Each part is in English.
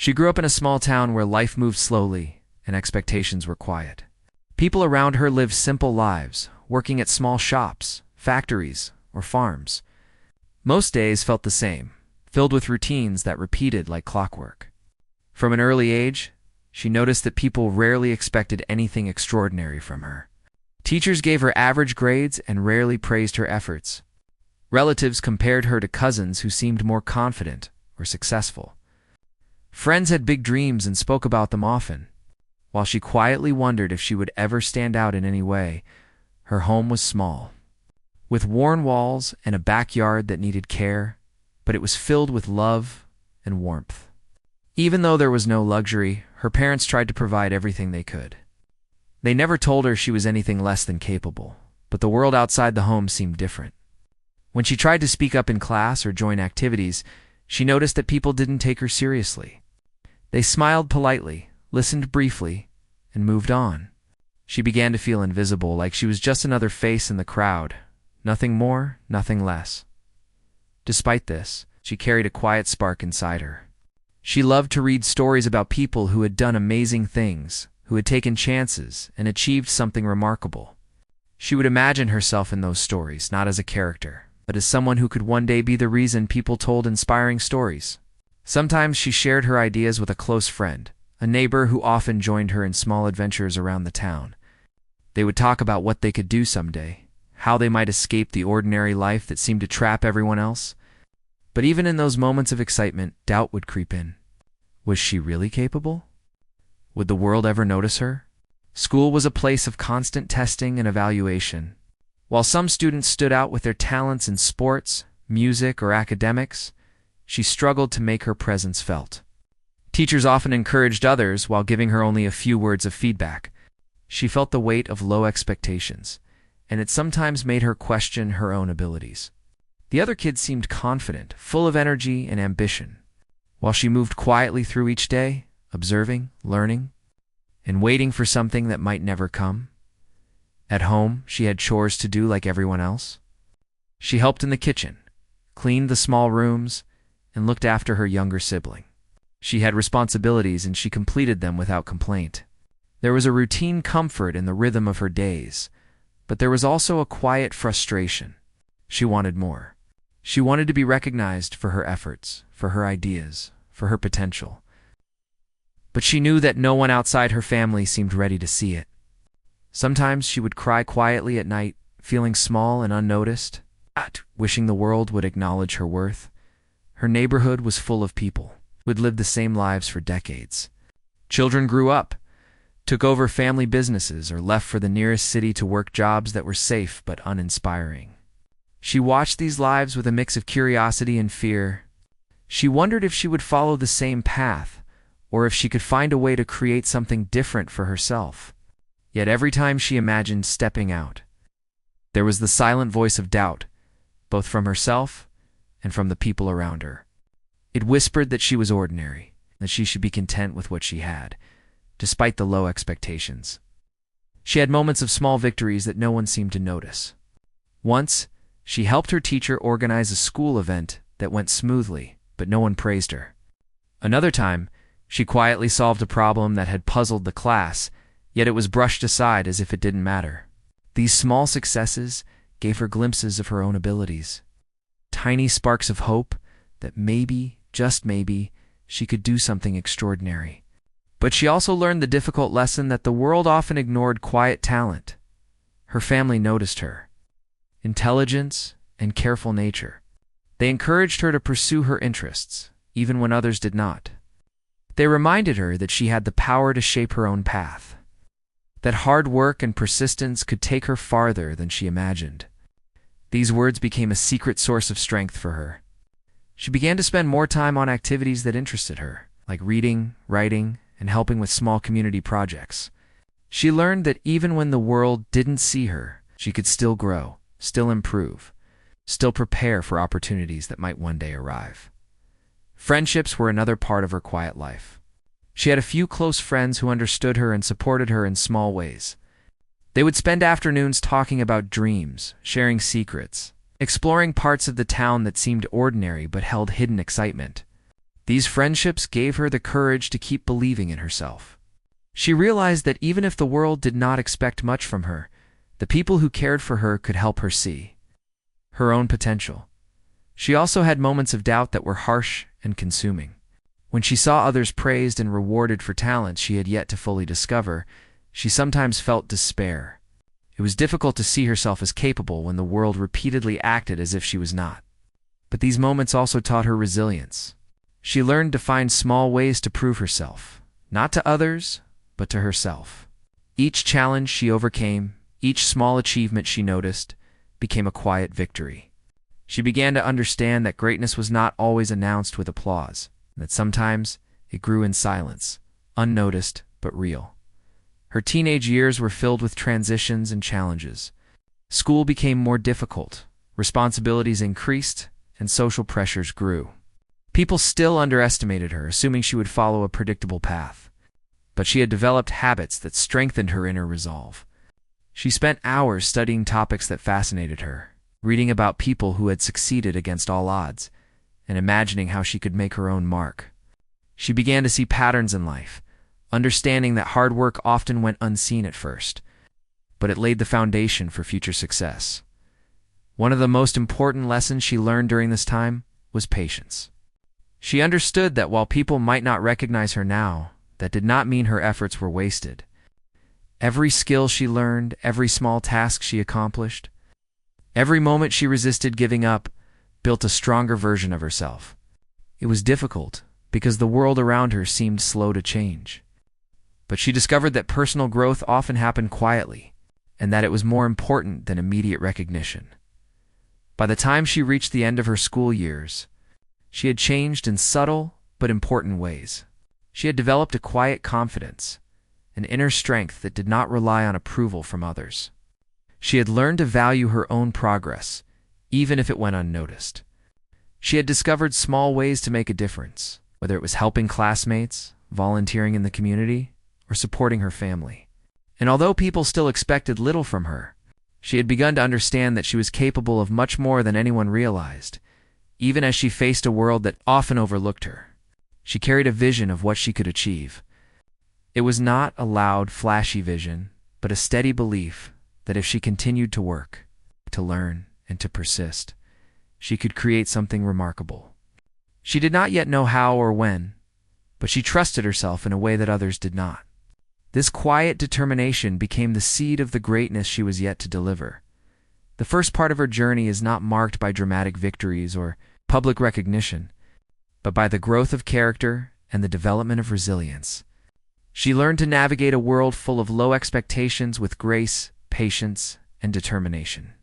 She grew up in a small town where life moved slowly and expectations were quiet. People around her lived simple lives, working at small shops, factories, or farms. Most days felt the same, filled with routines that repeated like clockwork. From an early age, she noticed that people rarely expected anything extraordinary from her. Teachers gave her average grades and rarely praised her efforts. Relatives compared her to cousins who seemed more confident or successful. Friends had big dreams and spoke about them often. While she quietly wondered if she would ever stand out in any way, her home was small, with worn walls and a backyard that needed care, but it was filled with love and warmth. Even though there was no luxury, her parents tried to provide everything they could. They never told her she was anything less than capable, but the world outside the home seemed different. When she tried to speak up in class or join activities, she noticed that people didn't take her seriously. They smiled politely, listened briefly, and moved on. She began to feel invisible, like she was just another face in the crowd. Nothing more, nothing less. Despite this, she carried a quiet spark inside her. She loved to read stories about people who had done amazing things, who had taken chances and achieved something remarkable. She would imagine herself in those stories, not as a character, but as someone who could one day be the reason people told inspiring stories. Sometimes she shared her ideas with a close friend, a neighbor who often joined her in small adventures around the town. They would talk about what they could do someday, how they might escape the ordinary life that seemed to trap everyone else. But even in those moments of excitement, doubt would creep in. Was she really capable? Would the world ever notice her? School was a place of constant testing and evaluation. While some students stood out with their talents in sports, music, or academics, she struggled to make her presence felt. Teachers often encouraged others while giving her only a few words of feedback. She felt the weight of low expectations, and it sometimes made her question her own abilities. The other kids seemed confident, full of energy and ambition, while she moved quietly through each day, observing, learning, and waiting for something that might never come. At home, she had chores to do like everyone else. She helped in the kitchen, cleaned the small rooms, and looked after her younger sibling. She had responsibilities and she completed them without complaint. There was a routine comfort in the rhythm of her days, but there was also a quiet frustration. She wanted more. She wanted to be recognized for her efforts, for her ideas, for her potential. But she knew that no one outside her family seemed ready to see it. Sometimes she would cry quietly at night, feeling small and unnoticed, wishing the world would acknowledge her worth. Her neighborhood was full of people who had lived the same lives for decades. Children grew up, took over family businesses, or left for the nearest city to work jobs that were safe but uninspiring. She watched these lives with a mix of curiosity and fear. She wondered if she would follow the same path, or if she could find a way to create something different for herself. Yet every time she imagined stepping out, there was the silent voice of doubt, both from herself and from the people around her. It whispered that she was ordinary, that she should be content with what she had, despite the low expectations. She had moments of small victories that no one seemed to notice. Once, she helped her teacher organize a school event that went smoothly, but no one praised her. Another time, she quietly solved a problem that had puzzled the class, yet it was brushed aside as if it didn't matter. These small successes gave her glimpses of her own abilities, tiny sparks of hope that maybe, just maybe, she could do something extraordinary. But she also learned the difficult lesson that the world often ignored quiet talent. Her family noticed her intelligence and careful nature. They encouraged her to pursue her interests, even when others did not. They reminded her that she had the power to shape her own path, that hard work and persistence could take her farther than she imagined. These words became a secret source of strength for her. She began to spend more time on activities that interested her, like reading, writing, and helping with small community projects. She learned that even when the world didn't see her, she could still grow, still improve, still prepare for opportunities that might one day arrive. Friendships were another part of her quiet life. She had a few close friends who understood her and supported her in small ways. They would spend afternoons talking about dreams, sharing secrets, exploring parts of the town that seemed ordinary but held hidden excitement. These friendships gave her the courage to keep believing in herself. She realized that even if the world did not expect much from her, the people who cared for her could help her see her own potential. She also had moments of doubt that were harsh and consuming. When she saw others praised and rewarded for talents she had yet to fully discover, she sometimes felt despair. It was difficult to see herself as capable when the world repeatedly acted as if she was not. But these moments also taught her resilience. She learned to find small ways to prove herself, not to others, but to herself. Each challenge she overcame, each small achievement she noticed, became a quiet victory. She began to understand that greatness was not always announced with applause, and that sometimes it grew in silence, unnoticed but real. Her teenage years were filled with transitions and challenges. School became more difficult, responsibilities increased, and social pressures grew. People still underestimated her, assuming she would follow a predictable path. But she had developed habits that strengthened her inner resolve. She spent hours studying topics that fascinated her, reading about people who had succeeded against all odds, and imagining how she could make her own mark. She began to see patterns in life, understanding that hard work often went unseen at first, but it laid the foundation for future success. One of the most important lessons she learned during this time was patience. She understood that while people might not recognize her now, that did not mean her efforts were wasted. Every skill she learned, every small task she accomplished, every moment she resisted giving up, built a stronger version of herself. It was difficult because the world around her seemed slow to change. But she discovered that personal growth often happened quietly, and that it was more important than immediate recognition. By the time she reached the end of her school years, she had changed in subtle but important ways. She had developed a quiet confidence, an inner strength that did not rely on approval from others. She had learned to value her own progress, even if it went unnoticed. She had discovered small ways to make a difference, whether it was helping classmates, volunteering in the community, or supporting her family. And although people still expected little from her, she had begun to understand that she was capable of much more than anyone realized, even as she faced a world that often overlooked her. She carried a vision of what she could achieve. It was not a loud, flashy vision, but a steady belief that if she continued to work, to learn, and to persist, she could create something remarkable. She did not yet know how or when, but she trusted herself in a way that others did not. This quiet determination became the seed of the greatness she was yet to deliver. The first part of her journey is not marked by dramatic victories or public recognition, but by the growth of character and the development of resilience. She learned to navigate a world full of low expectations with grace, patience, and determination.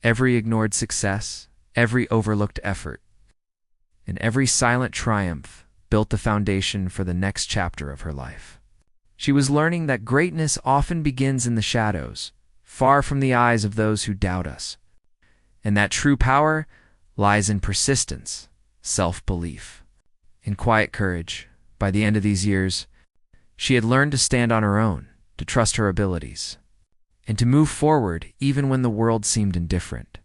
Every ignored success, every overlooked effort, and every silent triumph built the foundation for the next chapter of her life. She was learning that greatness often begins in the shadows, far from the eyes of those who doubt us, and that true power lies in persistence, self-belief, and quiet courage. By the end of these years, she had learned to stand on her own, to trust her abilities, and to move forward even when the world seemed indifferent.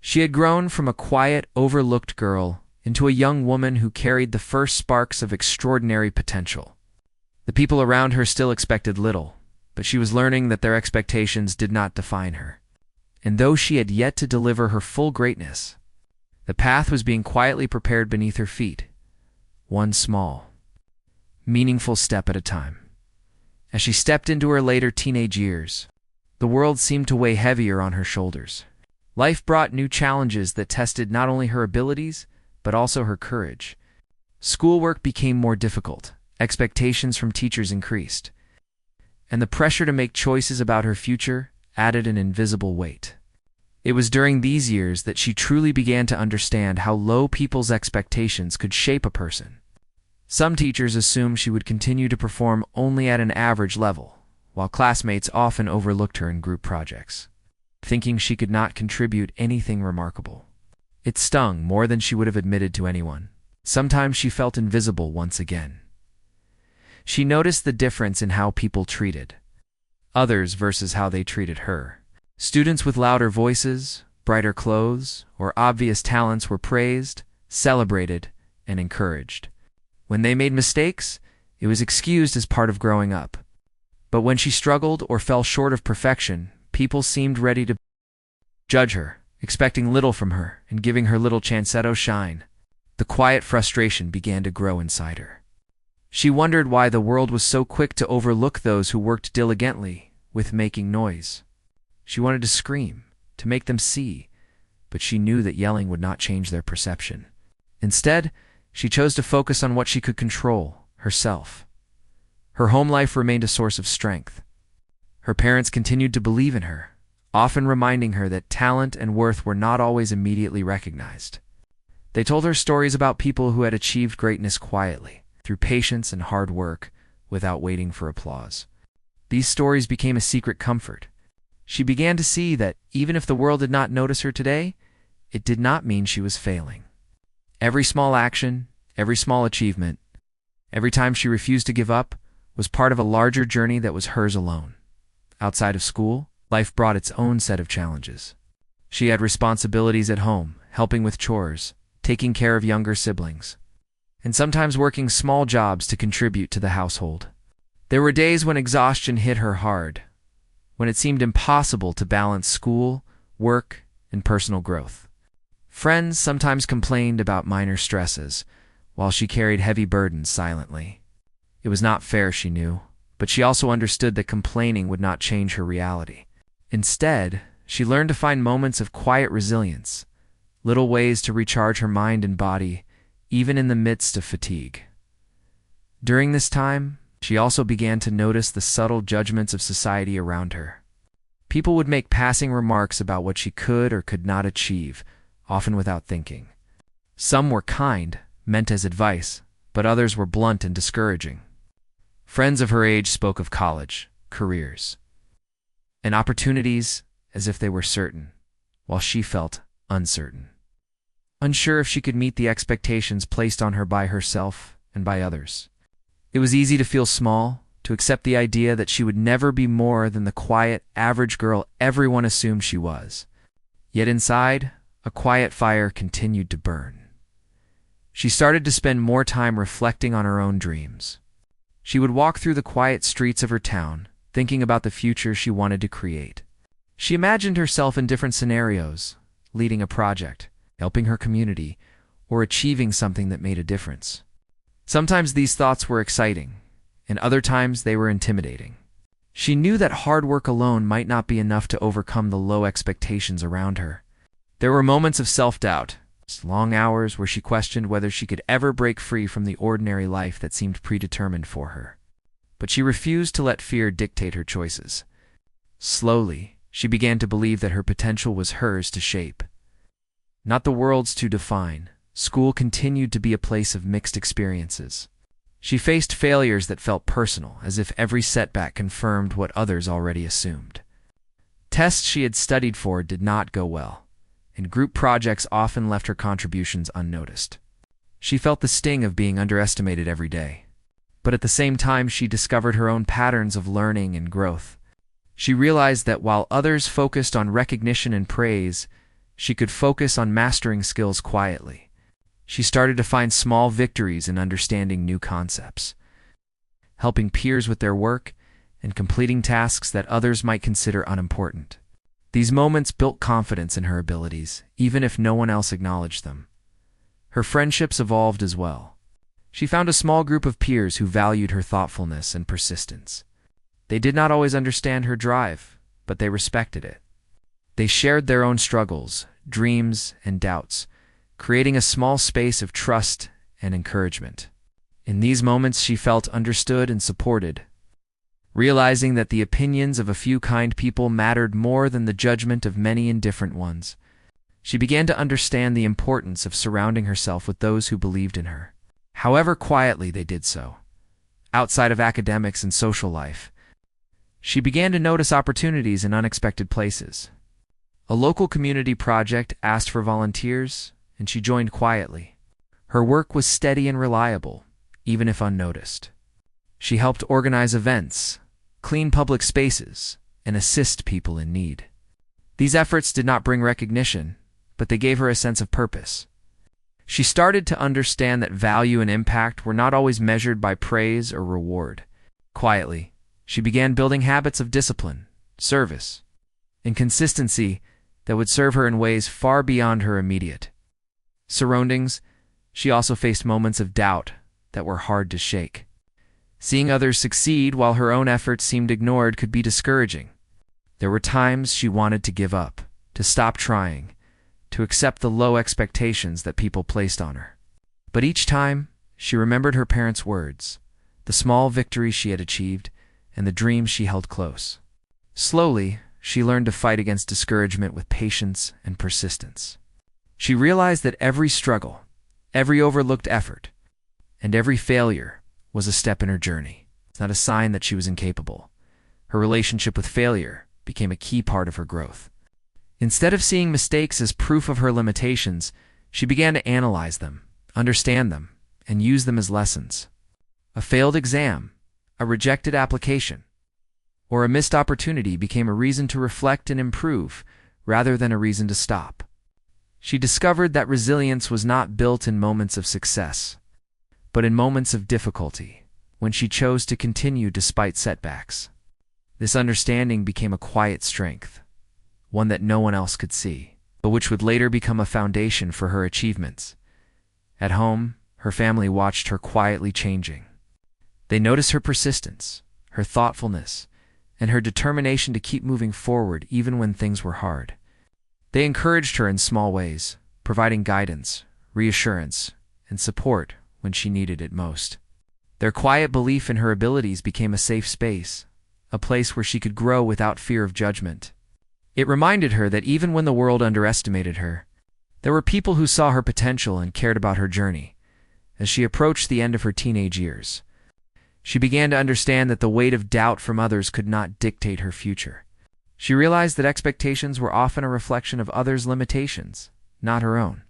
She had grown from a quiet, overlooked girl into a young woman who carried the first sparks of extraordinary potential. The people around her still expected little, but she was learning that their expectations did not define her. And though she had yet to deliver her full greatness, the path was being quietly prepared beneath her feet, one small, meaningful step at a time. As she stepped into her later teenage years, the world seemed to weigh heavier on her shoulders. Life brought new challenges that tested not only her abilities, but also her courage. Schoolwork became more difficult, expectations from teachers increased, and the pressure to make choices about her future added an invisible weight. It was during these years that she truly began to understand how low people's expectations could shape a person. Some teachers assumed she would continue to perform only at an average level, while classmates often overlooked her in group projects, thinking she could not contribute anything remarkable. It stung more than she would have admitted to anyone. Sometimes she felt invisible once again. She noticed the difference in how people treated others versus how they treated her. Students with louder voices, brighter clothes, or obvious talents were praised, celebrated, and encouraged. When they made mistakes, it was excused as part of growing up. But when she struggled or fell short of perfection, people seemed ready to judge her, expecting little from her and giving her little chance to shine. The quiet frustration began to grow inside her. She wondered why the world was so quick to overlook those who worked diligently with making noise. She wanted to scream, to make them see, but she knew that yelling would not change their perception. Instead, she chose to focus on what she could control, herself. Her home life remained a source of strength. Her parents continued to believe in her, often reminding her that talent and worth were not always immediately recognized. They told her stories about people who had achieved greatness quietly, through patience and hard work, without waiting for applause. These stories became a secret comfort. She began to see that even if the world did not notice her today, it did not mean she was failing. Every small action, every small achievement, every time she refused to give up, was part of a larger journey that was hers alone. Outside of school, life brought its own set of challenges. She had responsibilities at home, helping with chores, taking care of younger siblings, and sometimes working small jobs to contribute to the household. There were days when exhaustion hit her hard, when it seemed impossible to balance school, work, and personal growth. Friends sometimes complained about minor stresses, while she carried heavy burdens silently. It was not fair, she knew, but she also understood that complaining would not change her reality. Instead, she learned to find moments of quiet resilience, little ways to recharge her mind and body, even in the midst of fatigue. During this time, she also began to notice the subtle judgments of society around her. People would make passing remarks about what she could or could not achieve, often without thinking. Some were kind, meant as advice, but others were blunt and discouraging. Friends of her age spoke of college, careers, and opportunities as if they were certain, while she felt uncertain. Unsure if she could meet the expectations placed on her by herself and by others. It was easy to feel small, to accept the idea that she would never be more than the quiet, average girl everyone assumed she was. Yet inside, a quiet fire continued to burn. She started to spend more time reflecting on her own dreams. She would walk through the quiet streets of her town, thinking about the future she wanted to create. She imagined herself in different scenarios, leading a project, helping her community, or achieving something that made a difference. Sometimes these thoughts were exciting, and other times they were intimidating. She knew that hard work alone might not be enough to overcome the low expectations around her. There were moments of self-doubt, long hours where she questioned whether she could ever break free from the ordinary life that seemed predetermined for her. But she refused to let fear dictate her choices. Slowly, she began to believe that her potential was hers to shape, not the world's to define. School continued to be a place of mixed experiences. She faced failures that felt personal, as if every setback confirmed what others already assumed. Tests she had studied for did not go well, and group projects often left her contributions unnoticed. She felt the sting of being underestimated every day. But at the same time, she discovered her own patterns of learning and growth. She realized that while others focused on recognition and praise, she could focus on mastering skills quietly. She started to find small victories in understanding new concepts, helping peers with their work, and completing tasks that others might consider unimportant. These moments built confidence in her abilities, even if no one else acknowledged them. Her friendships evolved as well. She found a small group of peers who valued her thoughtfulness and persistence. They did not always understand her drive, but they respected it. They shared their own struggles, dreams, and doubts, creating a small space of trust and encouragement. In these moments, she felt understood and supported, realizing that the opinions of a few kind people mattered more than the judgment of many indifferent ones. She began to understand the importance of surrounding herself with those who believed in her, however quietly they did so. Outside of academics and social life, she began to notice opportunities in unexpected places. A local community project asked for volunteers, and she joined quietly. Her work was steady and reliable, even if unnoticed. She helped organize events, clean public spaces, and assist people in need. These efforts did not bring recognition, but they gave her a sense of purpose. She started to understand that value and impact were not always measured by praise or reward. Quietly, she began building habits of discipline, service, and consistency that would serve her in ways far beyond her immediate surroundings. She also faced moments of doubt that were hard to shake. Seeing others succeed while her own efforts seemed ignored could be discouraging. There were times she wanted to give up, to stop trying, to accept the low expectations that people placed on her. But each time, she remembered her parents' words, the small victories she had achieved, and the dreams she held close. Slowly, she learned to fight against discouragement with patience and persistence. She realized that every struggle, every overlooked effort, and every failure was a step in her journey. It's not a sign that she was incapable. Her relationship with failure became a key part of her growth. Instead of seeing mistakes as proof of her limitations, she began to analyze them, understand them, and use them as lessons. A failed exam, a rejected application, or a missed opportunity became a reason to reflect and improve rather than a reason to stop. She discovered that resilience was not built in moments of success, but in moments of difficulty, when she chose to continue despite setbacks. This understanding became a quiet strength, one that no one else could see, but which would later become a foundation for her achievements. At home, her family watched her quietly changing. They noticed her persistence, her thoughtfulness, and her determination to keep moving forward even when things were hard. They encouraged her in small ways, providing guidance, reassurance, and support when she needed it most. Their quiet belief in her abilities became a safe space, a place where she could grow without fear of judgment. It reminded her that even when the world underestimated her, there were people who saw her potential and cared about her journey. As she approached the end of her teenage years, she began to understand that the weight of doubt from others could not dictate her future. She realized that expectations were often a reflection of others' limitations, not her own.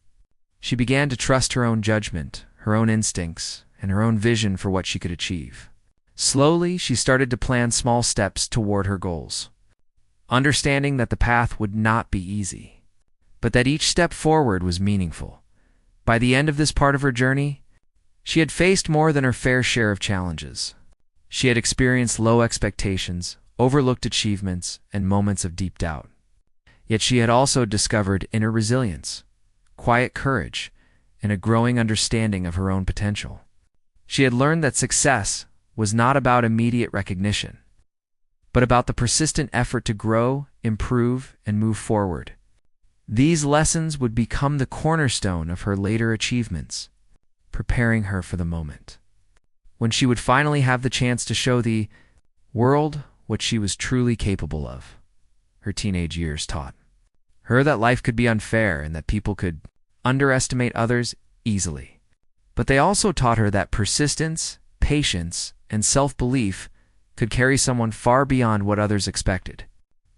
She began to trust her own judgment, her own instincts, and her own vision for what she could achieve. Slowly, she started to plan small steps toward her goals, understanding that the path would not be easy, but that each step forward was meaningful. By the end of this part of her journey, she had faced more than her fair share of challenges. She had experienced low expectations, overlooked achievements, and moments of deep doubt. Yet she had also discovered inner resilience, quiet courage, and a growing understanding of her own potential. She had learned that success was not about immediate recognition, but about the persistent effort to grow, improve, and move forward. These lessons would become the cornerstone of her later achievements, preparing her for the moment when she would finally have the chance to show the world what she was truly capable of. Her teenage years taught her that life could be unfair and that people could underestimate others easily. But they also taught her that persistence, patience, and self-belief could carry someone far beyond what others expected.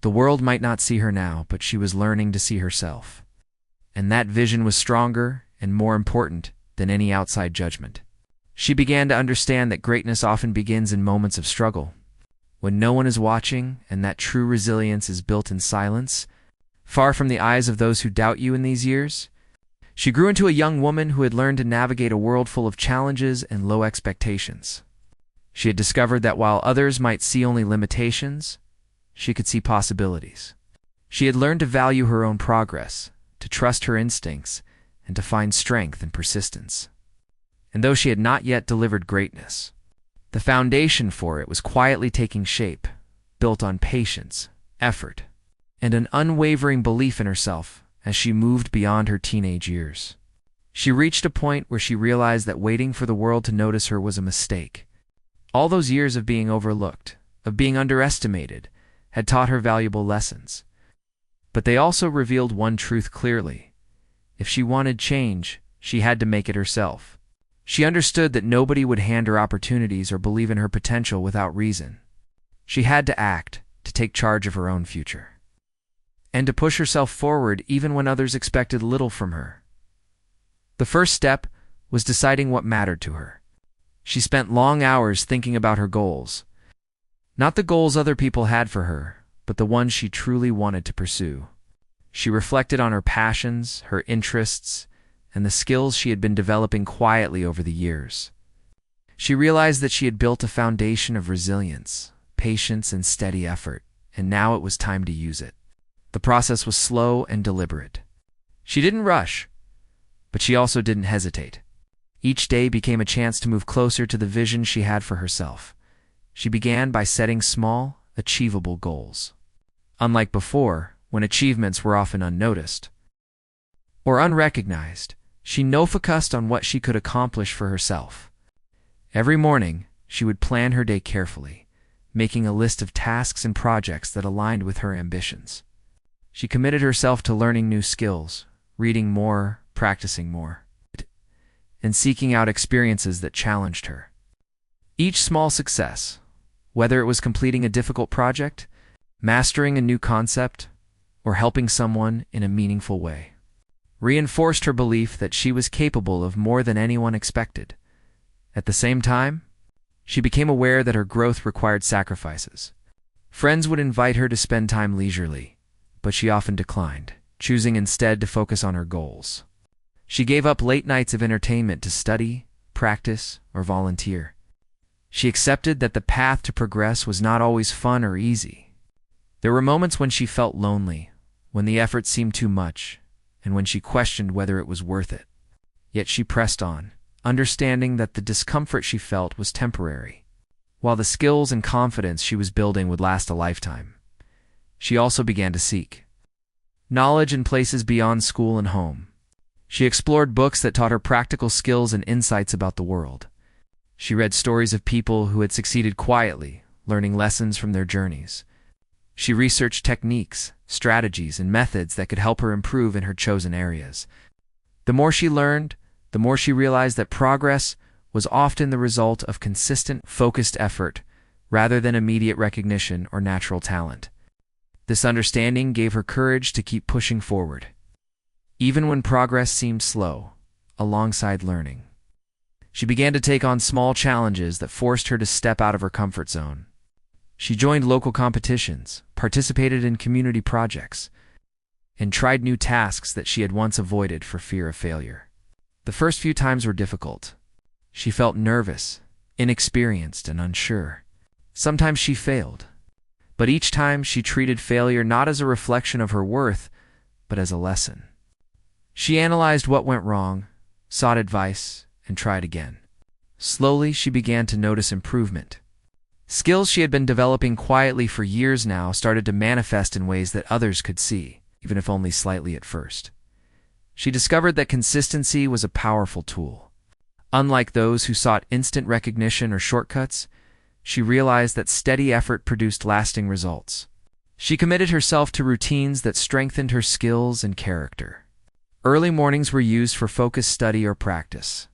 The world might not see her now, but she was learning to see herself. And that vision was stronger and more important than any outside judgment. She began to understand that greatness often begins in moments of struggle, when no one is watching, and that true resilience is built in silence, far from the eyes of those who doubt you in these years. She grew into a young woman who had learned to navigate a world full of challenges and low expectations. She had discovered that while others might see only limitations, she could see possibilities. She had learned to value her own progress, to trust her instincts, and to find strength in persistence. And though she had not yet delivered greatness, the foundation for it was quietly taking shape, built on patience, effort, and an unwavering belief in herself as she moved beyond her teenage years. She reached a point where she realized that waiting for the world to notice her was a mistake. All those years of being overlooked, of being underestimated, had taught her valuable lessons. But they also revealed one truth clearly. If she wanted change, she had to make it herself. She understood that nobody would hand her opportunities or believe in her potential without reason. She had to act, to take charge of her own future, and to push herself forward even when others expected little from her. The first step was deciding what mattered to her. She spent long hours thinking about her goals. Not the goals other people had for her, but the ones she truly wanted to pursue. She reflected on her passions, her interests, and the skills she had been developing quietly over the years. She realized that she had built a foundation of resilience, patience, and steady effort, and now it was time to use it. The process was slow and deliberate. She didn't rush, but she also didn't hesitate. Each day became a chance to move closer to the vision she had for herself. She began by setting small, achievable goals. Unlike before, when achievements were often unnoticed or unrecognized, she focused on what she could accomplish for herself. Every morning, she would plan her day carefully, making a list of tasks and projects that aligned with her ambitions. She committed herself to learning new skills, reading more, practicing more, and seeking out experiences that challenged her. Each small success, whether it was completing a difficult project, mastering a new concept, or helping someone in a meaningful way, reinforced her belief that she was capable of more than anyone expected. At the same time, she became aware that her growth required sacrifices. Friends would invite her to spend time leisurely, but she often declined, choosing instead to focus on her goals. She gave up late nights of entertainment to study, practice, or volunteer. She accepted that the path to progress was not always fun or easy. There were moments when she felt lonely, when the effort seemed too much, and when she questioned whether it was worth it. Yet she pressed on, understanding that the discomfort she felt was temporary, while the skills and confidence she was building would last a lifetime. She also began to seek knowledge in places beyond school and home. She explored books that taught her practical skills and insights about the world. She read stories of people who had succeeded quietly, learning lessons from their journeys. She researched techniques, strategies, and methods that could help her improve in her chosen areas. The more she learned, the more she realized that progress was often the result of consistent, focused effort rather than immediate recognition or natural talent. This understanding gave her courage to keep pushing forward, even when progress seemed slow, alongside learning. She began to take on small challenges that forced her to step out of her comfort zone. She joined local competitions, participated in community projects, and tried new tasks that she had once avoided for fear of failure. The first few times were difficult. She felt nervous, inexperienced, and unsure. Sometimes she failed, but each time she treated failure not as a reflection of her worth, but as a lesson. She analyzed what went wrong, sought advice, and tried again. Slowly, she began to notice improvement. Skills she had been developing quietly for years now started to manifest in ways that others could see, even if only slightly at first. She discovered that consistency was a powerful tool. Unlike those who sought instant recognition or shortcuts, she realized that steady effort produced lasting results. She committed herself to routines that strengthened her skills and character. Early mornings were used for focused study or practice,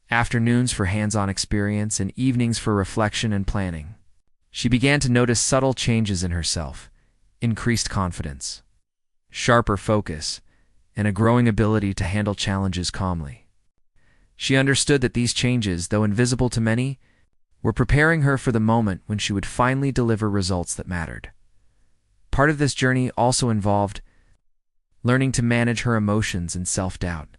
afternoons for hands-on experience, and evenings for reflection and planning. She began to notice subtle changes in herself, increased confidence, sharper focus, and a growing ability to handle challenges calmly. She understood that these changes, though invisible to many, were preparing her for the moment when she would finally deliver results that mattered. Part of this journey also involved learning to manage her emotions and self-doubt.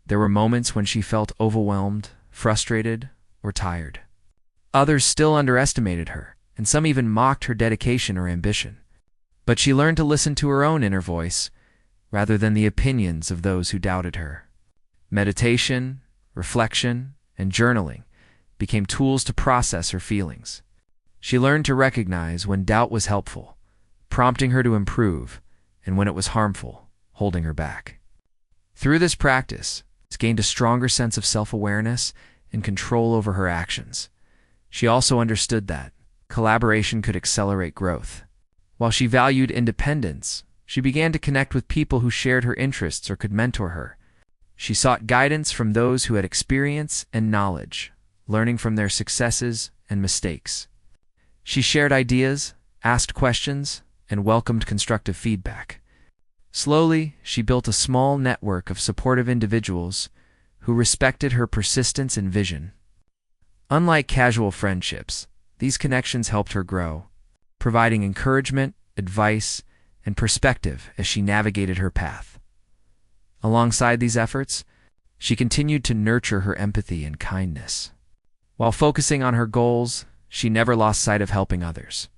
There were moments when she felt overwhelmed, frustrated, or tired. Others still underestimated her, and some even mocked her dedication or ambition. But she learned to listen to her own inner voice, rather than the opinions of those who doubted her. Meditation, reflection, and journaling became tools to process her feelings. She learned to recognize when doubt was helpful, prompting her to improve, and when it was harmful, holding her back. Through this practice, she gained a stronger sense of self-awareness and control over her actions. She also understood that collaboration could accelerate growth. While she valued independence, she began to connect with people who shared her interests or could mentor her. She sought guidance from those who had experience and knowledge, learning from their successes and mistakes. She shared ideas, asked questions, and welcomed constructive feedback. Slowly, she built a small network of supportive individuals who respected her persistence and vision. Unlike casual friendships, these connections helped her grow, providing encouragement, advice, and perspective as she navigated her path. Alongside these efforts, she continued to nurture her empathy and kindness. While focusing on her goals, she never lost sight of helping others.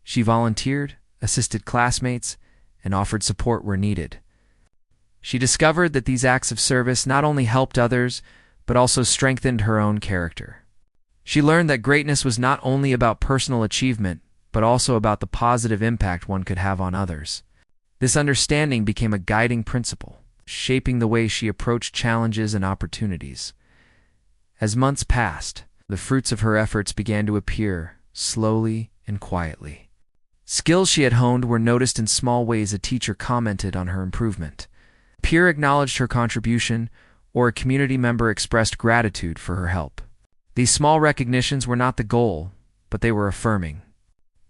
She volunteered, assisted classmates, and offered support where needed. She discovered that these acts of service not only helped others, but also strengthened her own character. She learned that greatness was not only about personal achievement, but also about the positive impact one could have on others. This understanding became a guiding principle, shaping the way she approached challenges and opportunities. As months passed, the fruits of her efforts began to appear, slowly and quietly. Skills she had honed were noticed in small ways. A teacher commented on her improvement. A peer acknowledged her contribution, or a community member expressed gratitude for her help. These small recognitions were not the goal, but they were affirming.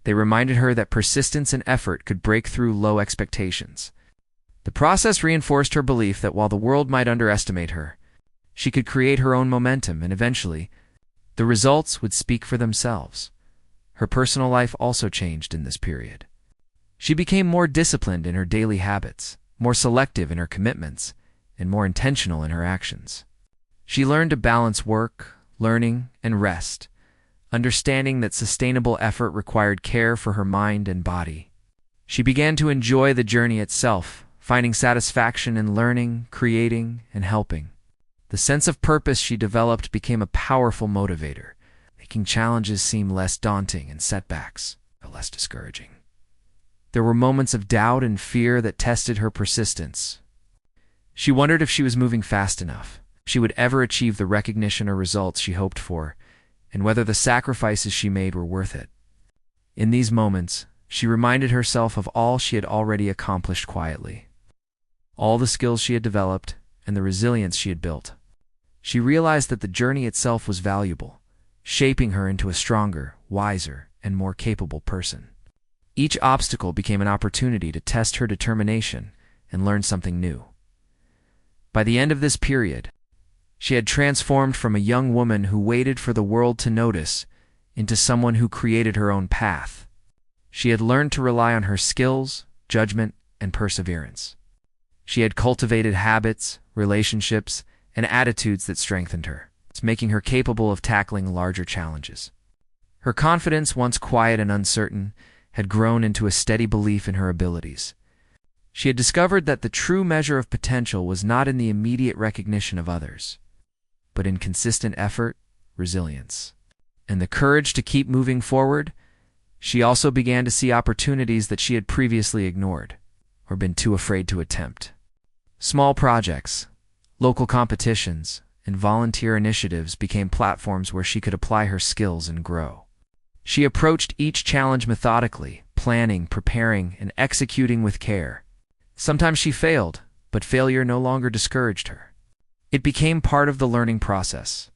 They reminded her that persistence and effort could break through low expectations. The process reinforced her belief that while the world might underestimate her, she could create her own momentum, and eventually, the results would speak for themselves. Her personal life also changed in this period. She became more disciplined in her daily habits, more selective in her commitments, and more intentional in her actions. She learned to balance work, learning, and rest, understanding that sustainable effort required care for her mind and body. She began to enjoy the journey itself, finding satisfaction in learning, creating, and helping. The sense of purpose she developed became a powerful motivator, making challenges seem less daunting and setbacks less discouraging. There were moments of doubt and fear that tested her persistence. She wondered if she was moving fast enough, if she would ever achieve the recognition or results she hoped for, and whether the sacrifices she made were worth it. In these moments, she reminded herself of all she had already accomplished quietly, all the skills she had developed, and the resilience she had built. She realized that the journey itself was valuable, shaping her into a stronger, wiser, and more capable person. Each obstacle became an opportunity to test her determination and learn something new. By the end of this period, she had transformed from a young woman who waited for the world to notice into someone who created her own path. She had learned to rely on her skills, judgment, and perseverance. She had cultivated habits, relationships, and attitudes that strengthened her, making her capable of tackling larger challenges. Her confidence, once quiet and uncertain, had grown into a steady belief in her abilities. She had discovered that the true measure of potential was not in the immediate recognition of others, but in consistent effort, resilience, and the courage to keep moving forward. She also began to see opportunities that she had previously ignored or been too afraid to attempt. Small projects, local competitions, and volunteer initiatives became platforms where she could apply her skills and grow. She approached each challenge methodically, planning, preparing, and executing with care. Sometimes she failed, but failure no longer discouraged her. It became part of the learning process.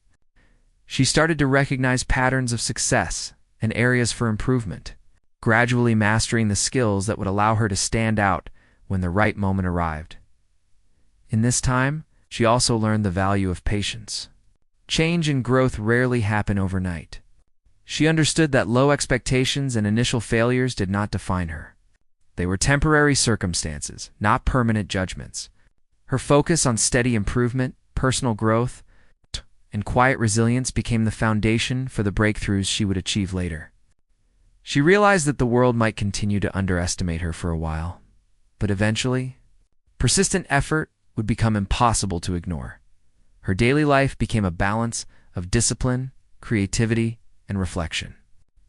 She started to recognize patterns of success and areas for improvement, gradually mastering the skills that would allow her to stand out when the right moment arrived. In this time, she also learned the value of patience. Change and growth rarely happen overnight. She understood that low expectations and initial failures did not define her. They were temporary circumstances, not permanent judgments. Her focus on steady improvement, personal growth, and quiet resilience became the foundation for the breakthroughs she would achieve later. She realized that the world might continue to underestimate her for a while, but eventually, persistent effort would become impossible to ignore. Her daily life became a balance of discipline, creativity, and reflection.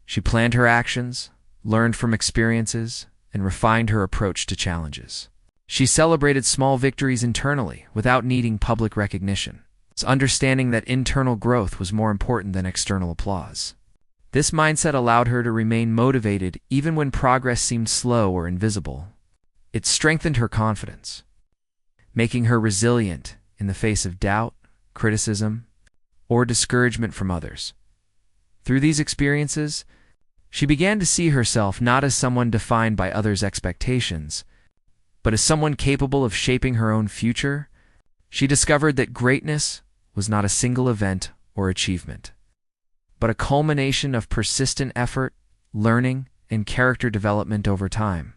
She planned her actions, learned from experiences, and refined her approach to challenges. She celebrated small victories internally without needing public recognition, understanding that internal growth was more important than external applause. This mindset allowed her to remain motivated even when progress seemed slow or invisible. It strengthened her confidence, making her resilient in the face of doubt, criticism, or discouragement from others. Through these experiences, she began to see herself not as someone defined by others' expectations, but as someone capable of shaping her own future. She discovered that greatness was not a single event or achievement, but a culmination of persistent effort, learning, and character development over time.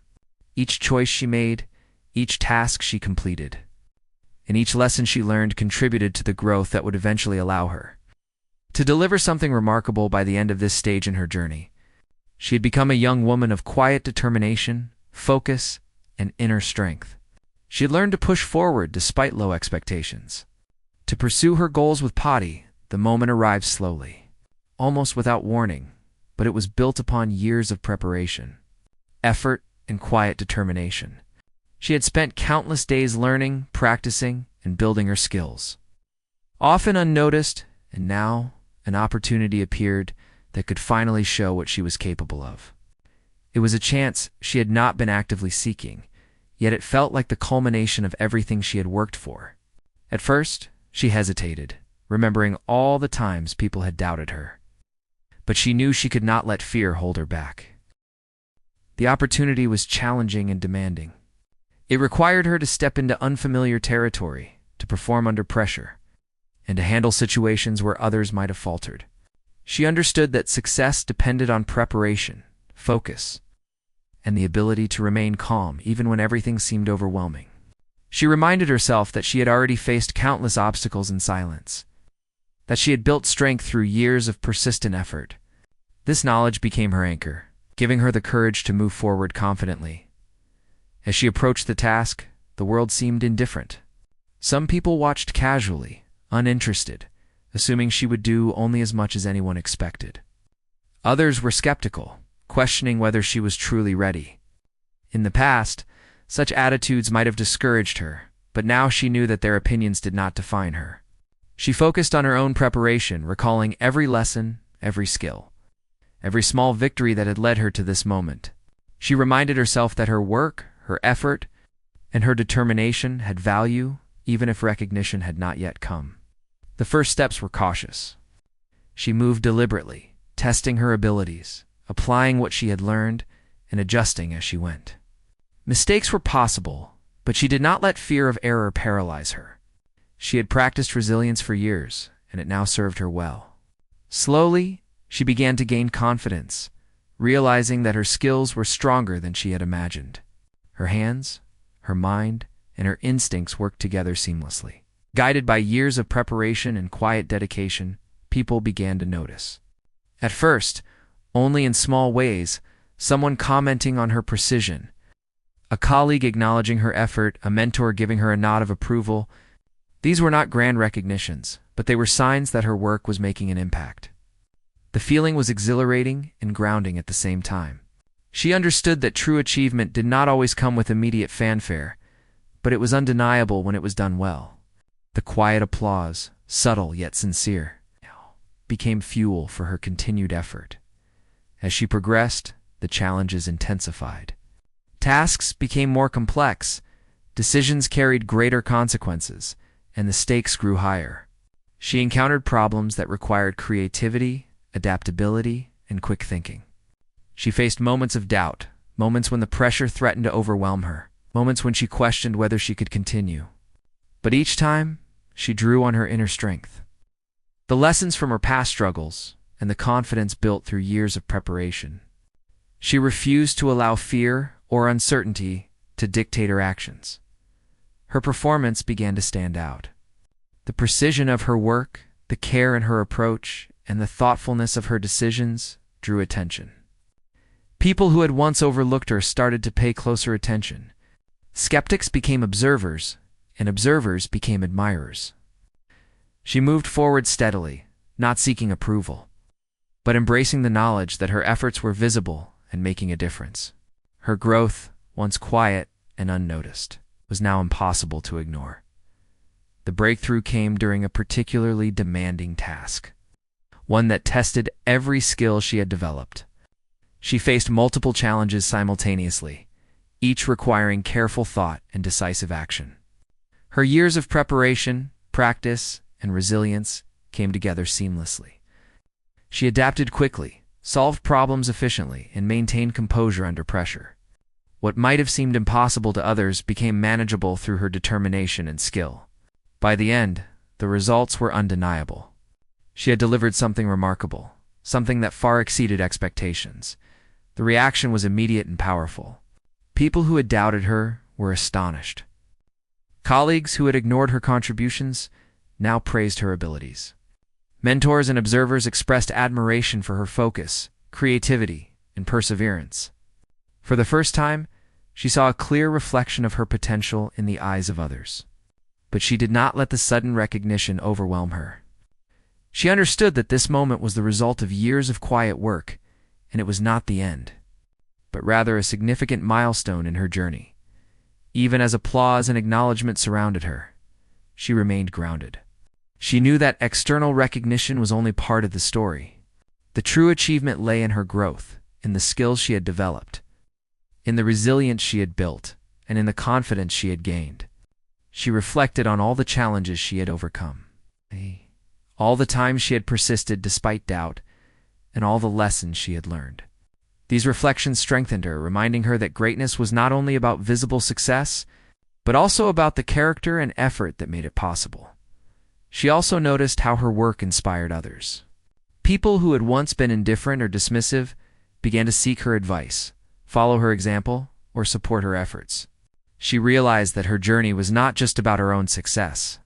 Each choice she made, each task she completed, and each lesson she learned contributed to the growth that would eventually allow her to deliver something remarkable by the end of this stage in her journey. She had become a young woman of quiet determination, focus, and inner strength. She had learned to push forward despite low expectations. To pursue her goals with Patti, the moment arrived slowly, almost without warning, but it was built upon years of preparation, effort, and quiet determination. She had spent countless days learning, practicing, and building her skills, often unnoticed, and now an opportunity appeared that could finally show what she was capable of. It was a chance she had not been actively seeking, yet it felt like the culmination of everything she had worked for. At first, she hesitated, remembering all the times people had doubted her. But she knew she could not let fear hold her back. The opportunity was challenging and demanding. It required her to step into unfamiliar territory, to perform under pressure, and to handle situations where others might have faltered. She understood that success depended on preparation, focus, and the ability to remain calm even when everything seemed overwhelming. She reminded herself that she had already faced countless obstacles in silence, that she had built strength through years of persistent effort. This knowledge became her anchor, giving her the courage to move forward confidently. As she approached the task, the world seemed indifferent. Some people watched casually, uninterested, assuming she would do only as much as anyone expected. Others were skeptical, questioning whether she was truly ready. In the past, such attitudes might have discouraged her, but now she knew that their opinions did not define her. She focused on her own preparation, recalling every lesson, every skill, every small victory that had led her to this moment. She reminded herself that her work, her effort, and her determination had value, even if recognition had not yet come. The first steps were cautious. She moved deliberately, testing her abilities, applying what she had learned, and adjusting as she went. Mistakes were possible, but she did not let fear of error paralyze her. She had practiced resilience for years, and it now served her well. Slowly, she began to gain confidence, realizing that her skills were stronger than she had imagined. Her hands, her mind, and her instincts worked together seamlessly. Guided by years of preparation and quiet dedication, people began to notice. At first, only in small ways, someone commenting on her precision, a colleague acknowledging her effort, a mentor giving her a nod of approval. These were not grand recognitions, but they were signs that her work was making an impact. The feeling was exhilarating and grounding at the same time. She understood that true achievement did not always come with immediate fanfare, but it was undeniable when it was done well. The quiet applause, subtle yet sincere, became fuel for her continued effort. As she progressed, the challenges intensified. Tasks became more complex, decisions carried greater consequences, and the stakes grew higher. She encountered problems that required creativity, adaptability, and quick thinking. She faced moments of doubt, moments when the pressure threatened to overwhelm her, moments when she questioned whether she could continue. But each time, she drew on her inner strength. The lessons from her past struggles, and the confidence built through years of preparation. She refused to allow fear or uncertainty to dictate her actions. Her performance began to stand out. The precision of her work, the care in her approach, and the thoughtfulness of her decisions drew attention. People who had once overlooked her started to pay closer attention. Skeptics became observers, and observers became admirers. She moved forward steadily, not seeking approval, but embracing the knowledge that her efforts were visible and making a difference. Her growth, once quiet and unnoticed, was now impossible to ignore. The breakthrough came during a particularly demanding task, one that tested every skill she had developed. She faced multiple challenges simultaneously, each requiring careful thought and decisive action. Her years of preparation, practice, and resilience came together seamlessly. She adapted quickly, solved problems efficiently, and maintained composure under pressure. What might have seemed impossible to others became manageable through her determination and skill. By the end, the results were undeniable. She had delivered something remarkable, something that far exceeded expectations. The reaction was immediate and powerful. People who had doubted her were astonished. Colleagues who had ignored her contributions now praised her abilities. Mentors and observers expressed admiration for her focus, creativity, and perseverance. For the first time, she saw a clear reflection of her potential in the eyes of others. But she did not let the sudden recognition overwhelm her. She understood that this moment was the result of years of quiet work, and it was not the end, but rather a significant milestone in her journey. Even as applause and acknowledgement surrounded her, she remained grounded. She knew that external recognition was only part of the story. The true achievement lay in her growth, in the skills she had developed, in the resilience she had built, and in the confidence she had gained. She reflected on all the challenges she had overcome, all the times she had persisted despite doubt, and all the lessons she had learned. These reflections strengthened her, reminding her that greatness was not only about visible success, but also about the character and effort that made it possible. She also noticed how her work inspired others. People who had once been indifferent or dismissive began to seek her advice, follow her example, or support her efforts. She realized that her journey was not just about her own success,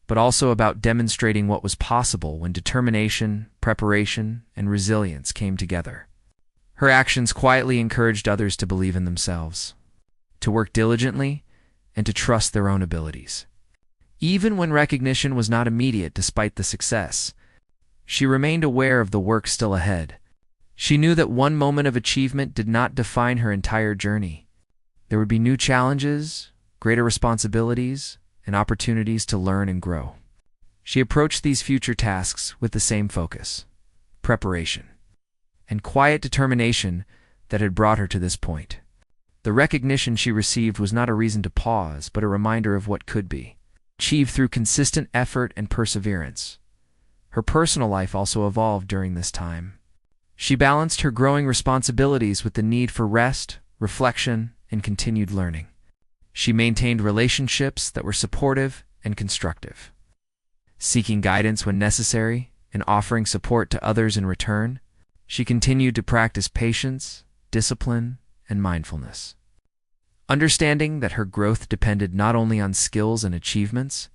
but also about demonstrating what was possible when determination, preparation, and resilience came together. Her actions quietly encouraged others to believe in themselves, to work diligently, and to trust their own abilities. Even when recognition was not immediate despite the success, she remained aware of the work still ahead. She knew that one moment of achievement did not define her entire journey. There would be new challenges, greater responsibilities, and opportunities to learn and grow. She approached these future tasks with the same focus, preparation, and quiet determination that had brought her to this point. The recognition she received was not a reason to pause, but a reminder of what could be, achieved through consistent effort and perseverance. Her personal life also evolved during this time. She balanced her growing responsibilities with the need for rest, reflection, and continued learning. She maintained relationships that were supportive and constructive, seeking guidance when necessary and offering support to others in return. She continued to practice patience, discipline, and mindfulness. Understanding that her growth depended not only on skills and achievements,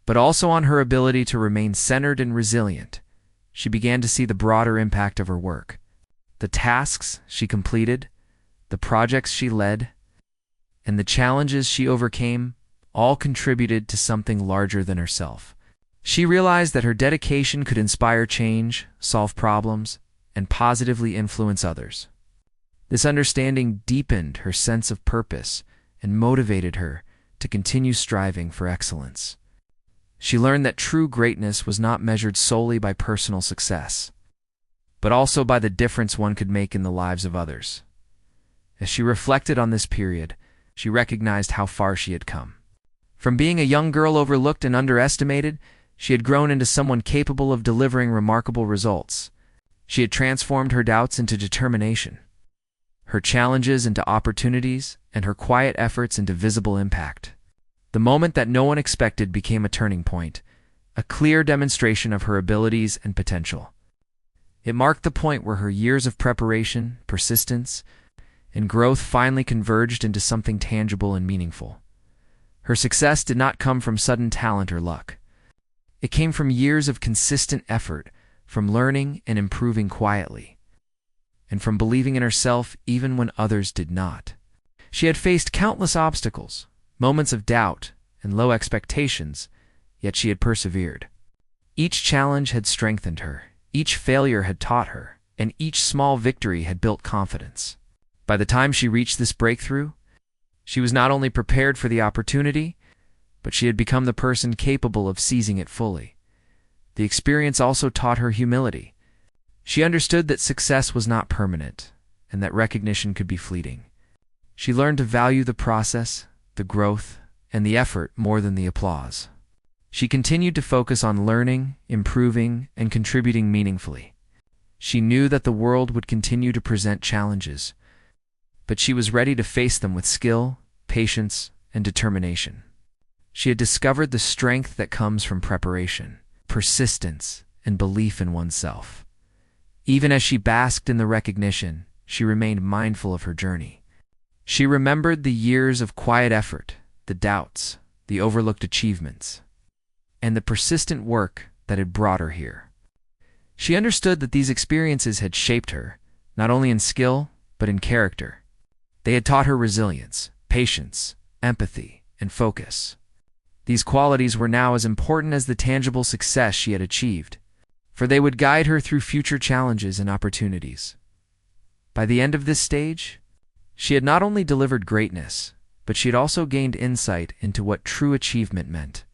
but also on her ability to remain centered and resilient, she began to see the broader impact of her work. The tasks she completed, the projects she led, and the challenges she overcame all contributed to something larger than herself. She realized that her dedication could inspire change, solve problems, and positively influence others. This understanding deepened her sense of purpose and motivated her to continue striving for excellence. She learned that true greatness was not measured solely by personal success, but also by the difference one could make in the lives of others. As she reflected on this period, she recognized how far she had come. From being a young girl overlooked and underestimated, she had grown into someone capable of delivering remarkable results. She had transformed her doubts into determination, her challenges into opportunities, and her quiet efforts into visible impact. The moment that no one expected became a turning point, a clear demonstration of her abilities and potential. It marked the point where her years of preparation, persistence, and growth finally converged into something tangible and meaningful. Her success did not come from sudden talent or luck. It came from years of consistent effort, from learning and improving quietly, and from believing in herself even when others did not. She had faced countless obstacles, moments of doubt, and low expectations, yet she had persevered. Each challenge had strengthened her, each failure had taught her, and each small victory had built confidence. By the time she reached this breakthrough, she was not only prepared for the opportunity, but she had become the person capable of seizing it fully. The experience also taught her humility. She understood that success was not permanent, and that recognition could be fleeting. She learned to value the process, the growth, and the effort more than the applause. She continued to focus on learning, improving, and contributing meaningfully. She knew that the world would continue to present challenges, but she was ready to face them with skill, patience, and determination. She had discovered the strength that comes from preparation, persistence, and belief in oneself. Even as she basked in the recognition, she remained mindful of her journey. She remembered the years of quiet effort, the doubts, the overlooked achievements, and the persistent work that had brought her here. She understood that these experiences had shaped her, not only in skill, but in character. They had taught her resilience, patience, empathy, and focus. These qualities were now as important as the tangible success she had achieved, for they would guide her through future challenges and opportunities. By the end of this stage, she had not only delivered greatness, but she had also gained insight into what true achievement meant.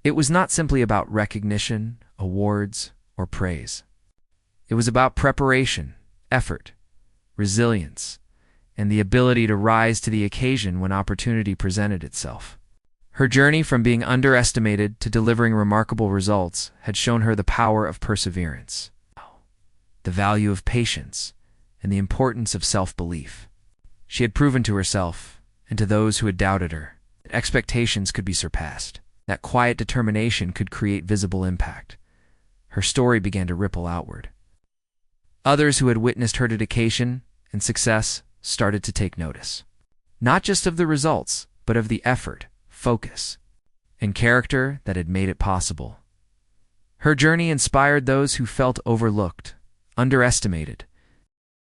It was not simply about recognition, awards, or praise. It was about preparation, effort, resilience, and the ability to rise to the occasion when opportunity presented itself. Her journey from being underestimated to delivering remarkable results had shown her the power of perseverance, the value of patience, and the importance of self-belief. She had proven to herself, and to those who had doubted her, that expectations could be surpassed, that quiet determination could create visible impact. Her story began to ripple outward. Others who had witnessed her dedication and success started to take notice, not just of the results, but of the effort, focus, and character that had made it possible. Her journey inspired those who felt overlooked, underestimated,